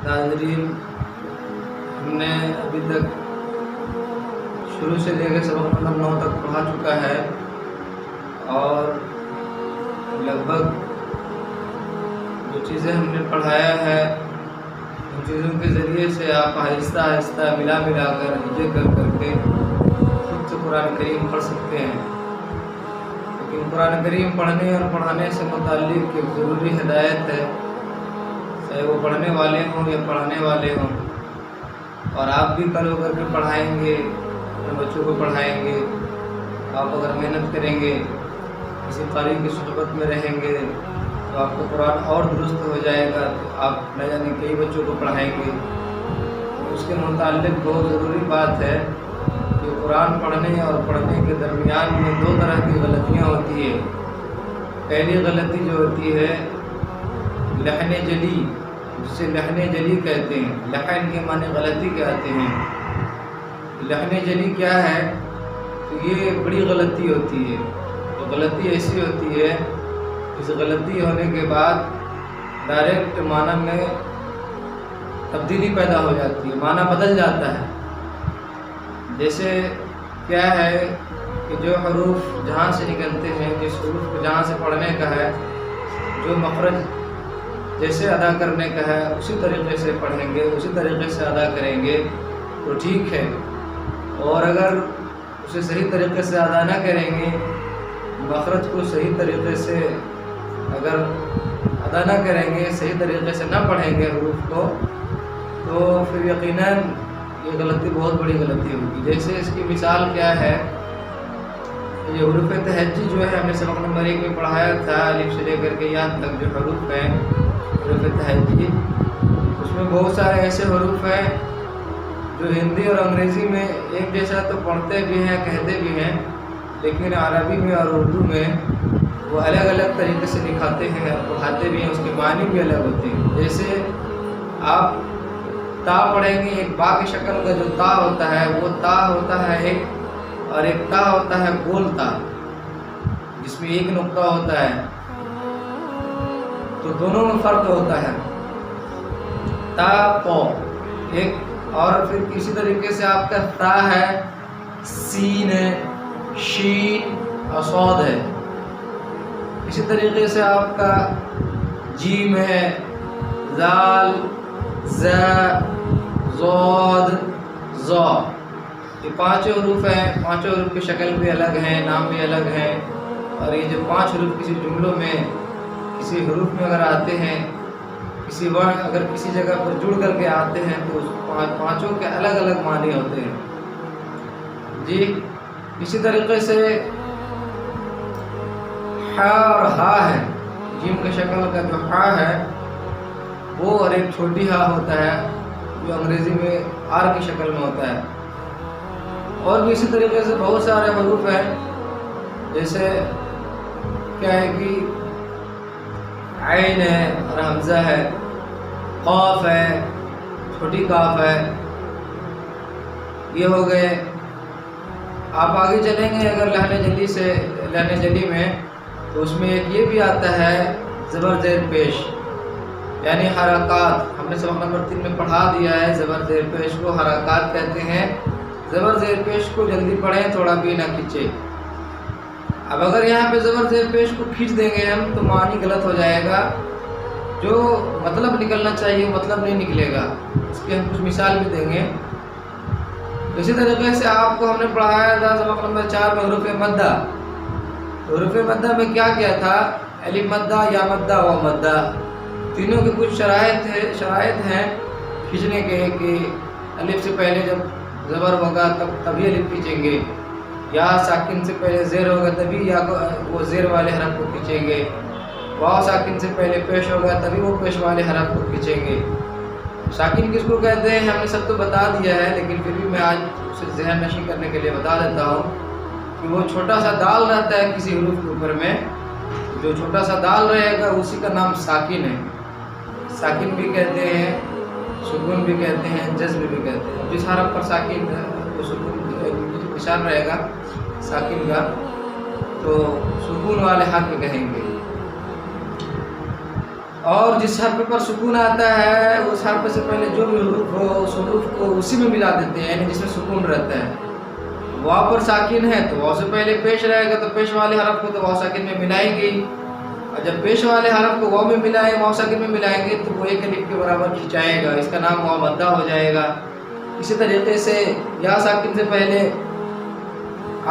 नाज़रीन, हमने अभी तक शुरू से लेकर सबक नंबर 9 तक पढ़ा चुका है और लगभग जो चीज़ें हमने पढ़ाया है उन चीज़ों के ज़रिए से आप आहिस्ता आहिस्ता मिला कर हिज्जे कर करके खुद से कुरान करीम पढ़ सकते हैं। लेकिन कुरान करीम पढ़ने और पढ़ाने से मुताल्लिक़ एक ज़रूरी हिदायत है, चाहे वो पढ़ने वाले हों या पढ़ाने वाले हों। और आप भी कल होकर के पढ़ाएंगे, अपने बच्चों को पढ़ाएंगे। आप अगर मेहनत करेंगे, किसी कारी की सुहबत में रहेंगे तो आपका कुरान और दुरुस्त हो जाएगा, तो आप न जाने कई बच्चों को पढ़ाएंगे। तो उसके मुताल्लिक़ बहुत ज़रूरी बात है कि कुरान पढ़ने और पढ़ने के दरमियान में दो तरह की गलतियाँ होती है। पहली गलती जो होती है लहन जली, जिसे लहन जली कहते हैं। लहन के माने गलती कहते हैं। लहन जली क्या है? तो ये बड़ी गलती होती है। तो गलती ऐसी होती है, इस गलती होने के बाद डायरेक्ट माना में तब्दीली पैदा हो जाती है, माना बदल जाता है। जैसे क्या है कि जो हरूफ जहाँ से निकलते हैं, जिस हरूफ को जहाँ से पढ़ने का है, जो मखरज जैसे अदा करने का है उसी तरीक़े से पढ़ेंगे, उसी तरीक़े से अदा करेंगे तो ठीक है। और अगर उसे सही तरीक़े से अदा ना करेंगे, मखरज को सही तरीक़े से अगर अदा ना करेंगे, सही तरीक़े से ना पढ़ेंगे हरूफ को, तो फिर यकीनन ये गलती बहुत बड़ी गलती होगी। जैसे इसकी मिसाल क्या है, ये हरूफ तहज्जी जो है हमने सबक नंबर 1 में पढ़ाया था, अलिफ से लेकर के यहाँ तक जो हरूफ हैं हरूफ तहज्जी, उसमें बहुत सारे ऐसे हरूफ हैं जो हिंदी और अंग्रेज़ी में एक जैसा तो पढ़ते भी हैं, कहते भी हैं, लेकिन अरबी में और उर्दू में वो अलग अलग तरीके से लिखाते हैं, पढ़ाते भी हैं, उसके मानी भी अलग होते हैं। जैसे आप ता पढ़ेंगे, एक बा की शक्ल का जो ता होता है वो ता होता है एक, और एक ता होता है गोल ता जिसमें एक नुक्ता होता है। तो दोनों में फ़र्क होता है, ता पो एक। और फिर किसी तरीके से आपका ता है, सीन है, शीन और सौद है। इसी तरीके से आपका जीम है, जाल, ज़ा, ज़ोद, ज़ो। ये पांचों हरूफ हैं। पांचों हरूफ की शक्ल भी अलग हैं, नाम भी अलग हैं। और ये जो पांच हरूफ किसी जुमलों में, किसी हरूफ में अगर आते हैं, किसी वर्ण अगर किसी जगह पर जुड़ करके आते हैं, तो उस पांचों के अलग अलग माने होते हैं जी। इसी तरीके से हा और हा है, जीम की शक्ल का जो हा है वो, और एक छोटी हा होता है जो अंग्रेज़ी में आर की शक्ल में होता है। और भी इसी तरीके से बहुत सारे हरूफ हैं। जैसे क्या है कि आइन है और हमज़ा है, क़ाफ है, छोटी काफ है, ये हो गए। आप आगे चलेंगे अगर लहन जली में, तो उसमें एक ये भी आता है ज़बर ज़ेर पेश, यानी हरकत। हमने सबक नंबर 3 में पढ़ा दिया है, ज़बर ज़ेर पेश को हरकत कहते हैं। ज़बर ज़ेर पेश को जल्दी पढ़ें, थोड़ा भी ना खींचे। अब अगर यहाँ पे ज़बर ज़ेर पेश को खींच देंगे हम, तो मानी गलत हो जाएगा। जो मतलब निकलना चाहिए मतलब नहीं निकलेगा। इसकी हम कुछ मिसाल भी देंगे। इसी तरीके से आपको हमने पढ़ाया था सबक नंबर 4 में हरूफ मद्दा। हरूफ मद्दा में क्या किया था? अलिफ मद्दा, या मद्दा, व मद्दा, तीनों की कुछ शराइत हैं खींचने के, कि अलिफ से पहले जब ज़बर होगा तभी अलिफ खींचेंगे, या साकिन से पहले ज़ेर होगा तभी या वो ज़ेर वाले हरफ को खींचेंगे, वाव साकिन से पहले पेश होगा तभी वो पेश वाले हरफ को खींचेंगे। साकिन किसको कहते हैं हमने सब तो बता दिया है, लेकिन फिर भी मैं आज उसे ज़हन नशी करने के लिए बता देता हूँ कि वो छोटा सा दाल रहता है किसी हरूफ के ऊपर में, जो छोटा सा दाल रहेगा उसी का नाम साकिन है। साकिन भी कहते हैं, सुकून भी कहते हैं, जज्ब भी कहते हैं। जिस हरफ पर साकिन जो सुकून निशान रहेगा साकिन का, तो सुकून वाले हाथ में कहेंगे। اور جس حرف پر سکون آتا ہے اس حرف سے پہلے جو بھی حروف ہو اس حروف کو اسی میں ملا دیتے ہیں، یعنی جس میں سکون رہتا ہے۔ واو پر ساکن ہے تو واو سے پہلے پیش رہے گا تو پیش والے حرف کو تو واو ساکن میں ملائیں گے، اور جب پیش والے حرف کو واو میں ملائیں واو ساکن میں ملائیں گے تو وہ ایک الف کے برابر کھنچائے گا، اس کا نام واو مدہ ہو جائے گا۔ اسی طریقے سے یا ساکن سے پہلے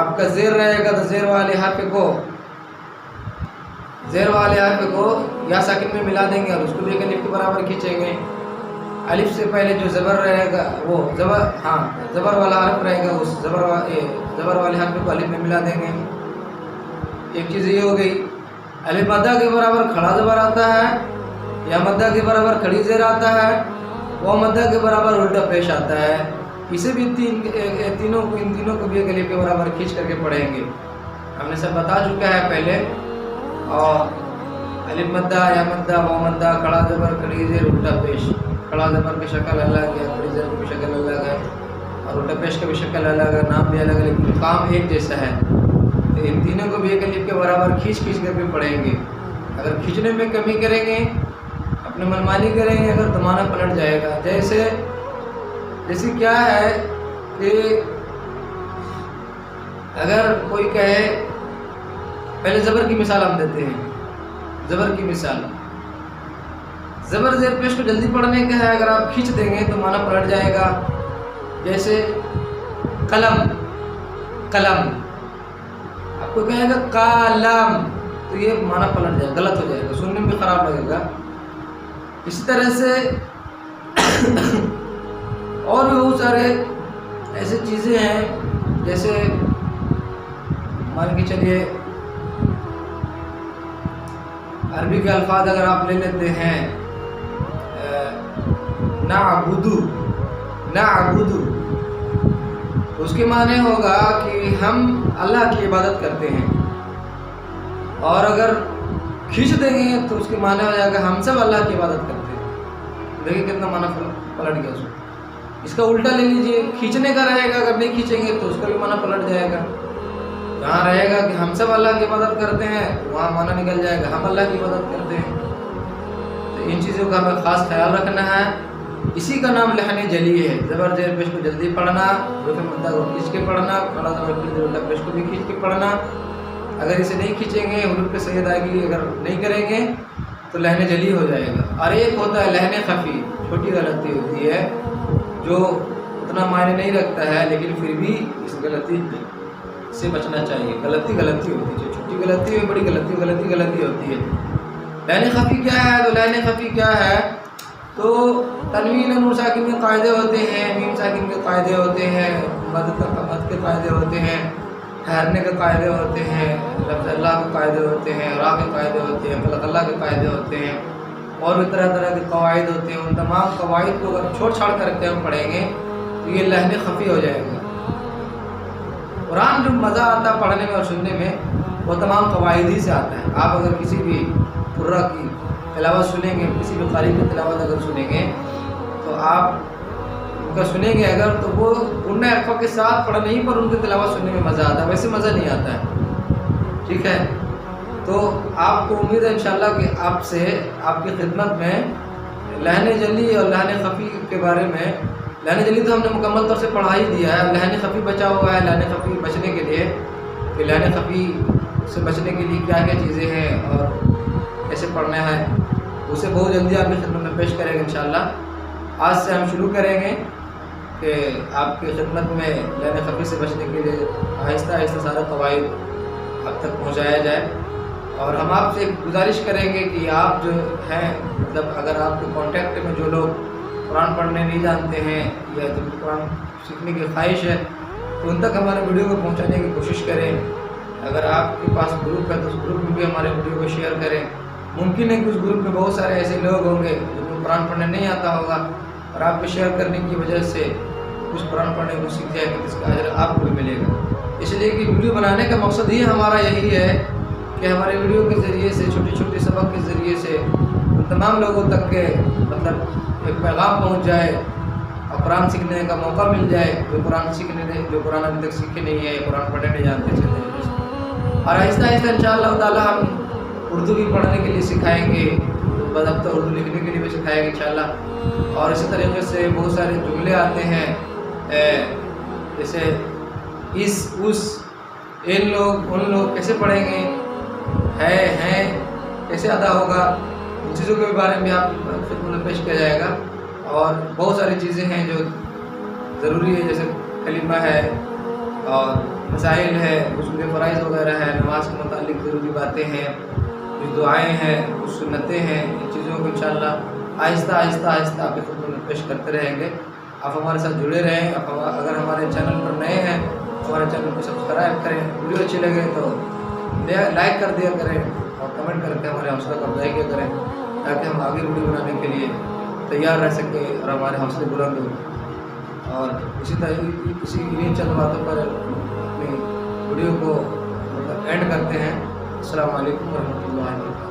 آپ کا زیر رہے گا تو زیر والے حرف کو یا ساکن میں ملا دیں گے اور اس کو ایک الف کے برابر کھینچیں گے۔ الف سے پہلے جو زبر رہے گا وہ زبر والا حرف رہے گا، اس زبر والے حرف کو الف میں ملا دیں گے۔ ایک چیز یہ ہو گئی۔ الف مدہ کے برابر کھڑا زبر آتا ہے، یا مدہ کے برابر کھڑی زیر آتا ہے، وہ مدہ کے برابر الٹا پیش آتا ہے۔ اسے بھی ان تینوں کو بھی ایک الف کے برابر کھینچ کر کے پڑھیں گے، ہم نے سب بتا چکا ہے پہلے۔ اور الف مدہ، یا مدہ، واو مدہ، کھڑا زبر، کھڑی زیر، الٹا پیش۔ کھڑا زبر کی شکل الگ ہے، کھڑی زیر کی بھی شکل الگ ہے، اور الٹا پیش کی بھی شکل الگ ہے، نام بھی الگ ہے، لیکن کام ایک جیسا ہے۔ تو ان تینوں کو بھی ایک الف کے برابر کھینچ کر کے پڑھیں گے۔ اگر کھینچنے میں کمی کریں گے، اپنے منمانی کریں گے اگر تو معنی پلٹ جائے گا۔ جیسے کیا ہے کہ اگر کوئی کہے، پہلے زبر کی مثال ہم دیتے ہیں۔ زبر کی مثال، زبر زیر پیش کو جلدی پڑھنے کا ہے، اگر آپ کھینچ دیں گے تو معنی پلٹ جائے گا۔ جیسے قلم، آپ کو کہے گا کالم تو یہ معنی پلٹ جائے گا، غلط ہو جائے گا، سننے میں خراب لگے گا۔ اسی طرح سے اور بھی بہت سارے ایسے چیزیں ہیں، جیسے مان کے چلیے عربی کے الفاظ اگر آپ لے لیتے ہیں، نعبدو، اس کے معنی ہوگا کہ ہم اللہ کی عبادت کرتے ہیں، اور اگر کھینچ دیں گے تو اس کے معنی ہو جائے گا ہم سب اللہ کی عبادت کرتے ہیں۔ دیکھیں کتنا معنی پلٹ گیا اس کا الٹا لے لیجئے، کھینچنے کا رہے گا، اگر نہیں کھینچیں گے تو اس کا بھی معنی پلٹ جائے گا۔ جہاں رہے گا کہ ہم سب اللہ کی عبادت کرتے ہیں، وہاں معنی نکل جائے گا ہم اللہ کی عبادت کرتے ہیں۔ تو ان چیزوں کا ہمیں خاص خیال رکھنا ہے۔ اسی کا نام لحن جلی ہے۔ زبر زیر پیش کو جلدی پڑھنا، حروف مدہ کو کھینچ کے پڑھنا، کھڑا زبر الٹا پیش کو بھی کھینچ کے پڑھنا۔ اگر اسے نہیں کھینچیں گے، حروف پہ صحیح ادائیگی اگر نہیں کریں گے تو لحن جلی ہو جائے گا۔ اور ایک ہوتا ہے لحن خفی، چھوٹی غلطی ہوتی ہے جو اتنا معنی نہیں رکھتا ہے، لیکن پھر بھی اس غلطی سے بچنا چاہیے۔ غلطی ہوتی ہے، جو چھوٹی غلطی ہے، بڑی غلطی ہوتی ہے۔ لحن خفی کیا ہے؟ تو لحن خفی کیا ہے؟ تو تنوین نون ساکن کے قاعدے ہوتے ہیں، میم ساکن کے قاعدے ہوتے ہیں، مد کے قاعدے ہوتے ہیں، ٹھہرنے کے قاعدے ہوتے ہیں، لفظ اللہ کے قاعدے ہوتے ہیں، را کے قاعدے ہوتے ہیں، خلق اللہ کے قاعدے ہوتے ہیں، اور بھی طرح کے قواعد ہوتے ہیں۔ ان تمام قواعد کو اگر چھوڑ چھاڑ کر کے ہم پڑھیں گے تو یہ لحن خفی ہو جائے گا۔ قرآن جو مزہ آتا ہے پڑھنے میں اور سننے میں، وہ تمام قواعد ہی سے آتا ہے۔ آپ اگر کسی بھی قرآ کی تلاوت سنیں گے، کسی بھی قاری کی تلاوت اگر سنیں گے تو آپ ان کا سنیں گے اگر، تو وہ ان حرفوں کے ساتھ پڑھنے ہی پر ان کی تلاوت سننے میں مزہ آتا ہے، ویسے مزہ نہیں آتا ہے۔ ٹھیک ہے، تو آپ کو امید ہے انشاءاللہ کہ آپ سے آپ کی خدمت میں لحن جلی اور لحن خفی کے بارے میں، لحن جلی تو ہم نے مکمل طور سے پڑھا ہی دیا ہے، لحن خفی بچا ہوا ہے۔ لحن خفی بچنے کے لیے، کہ لحن خفی سے بچنے کے لیے کیا کیا چیزیں ہیں اور کیسے پڑھنا ہے، اسے بہت جلدی آپ کی خدمت میں پیش کریں گے انشاءاللہ۔ آج سے ہم شروع کریں گے کہ آپ کی خدمت میں لحن خفی سے بچنے کے لیے آہستہ سارے قواعد اب تک پہنچایا جائے۔ اور ہم آپ سے گزارش کریں گے کہ آپ جو ہیں، مطلب اگر آپ کے کانٹیکٹ میں جو لوگ قرآن پڑھنے نہیں جانتے ہیں یا جن کو قرآن سیکھنے کی خواہش ہے، تو ان تک ہمارے ویڈیو کو پہنچانے کی کوشش کریں۔ اگر آپ کے پاس گروپ ہے تو اس گروپ میں بھی ہمارے ویڈیو کو شیئر کریں۔ ممکن ہے کہ اس گروپ میں بہت سارے ایسے لوگ ہوں گے جن کو قرآن پڑھنے نہیں آتا ہوگا، اور آپ کو شیئر کرنے کی وجہ سے کچھ قرآن پڑھنے کو سیکھ جائے گا، جس کا اجر آپ کو بھی ملے گا۔ اس لیے کہ ویڈیو بنانے کا مقصد ہی ہمارا یہی ہے کہ ہمارے ویڈیو کے ذریعے سے، چھوٹے سبق کے ذریعے سے ان تمام لوگوں تک کے مطلب ایک پیغام پہنچ جائے اور قرآن سیکھنے کا موقع مل جائے، جو قرآن ابھی تک سیکھے نہیں ہے، قرآن پڑھنے نہیں جانتے تھے۔ اور آہستہ انشاءاللہ تعالی ہم اردو بھی پڑھنے کے لیے سکھائیں گے، बाकायदा उर्दू लिखने के लिए भी सिखाएंगे इंशाल्लाह। और इसी तरीके से बहुत सारे जुमले आते हैं, जैसे इस, उस, इन लोग, उन लोग कैसे पढ़ेंगे, है, हैं कैसे अदा होगा, इन चीज़ों के बारे में आप खिदमत में पेश किया जाएगा। और बहुत सारी चीज़ें हैं जो ज़रूरी है, जैसे कलिमा है और मसाइल है, उसके फ़राइज़ वगैरह है, नमाज के मुतालिक ज़रूरी बातें हैं, कुछ दुआएँ हैं, कुछ सुन्नतें हैं। इन चीज़ों को इंशाअल्लाह आहिस्ता आहिस्ता आहिस्ता आपकी खिदमत में पेश करते रहेंगे। आप हमारे साथ जुड़े रहें। अगर हमारे चैनल पर नए हैं हमारे चैनल को सब्सक्राइब करें, वीडियो अच्छी लगे तो लाइक कर दिया करें और कमेंट करके हमारे हौसला का अफजाई किया करें, ताकि हम आगे वीडियो बनाने के लिए तैयार रह सकें और हमारे हौसले बुलंद हों। और इसी इन्हीं चंद बातों पर अपनी वीडियो को एंड करते हैं। अस्सलामु अलैकुम वरहमतुल्लाहि वबरकातुहू।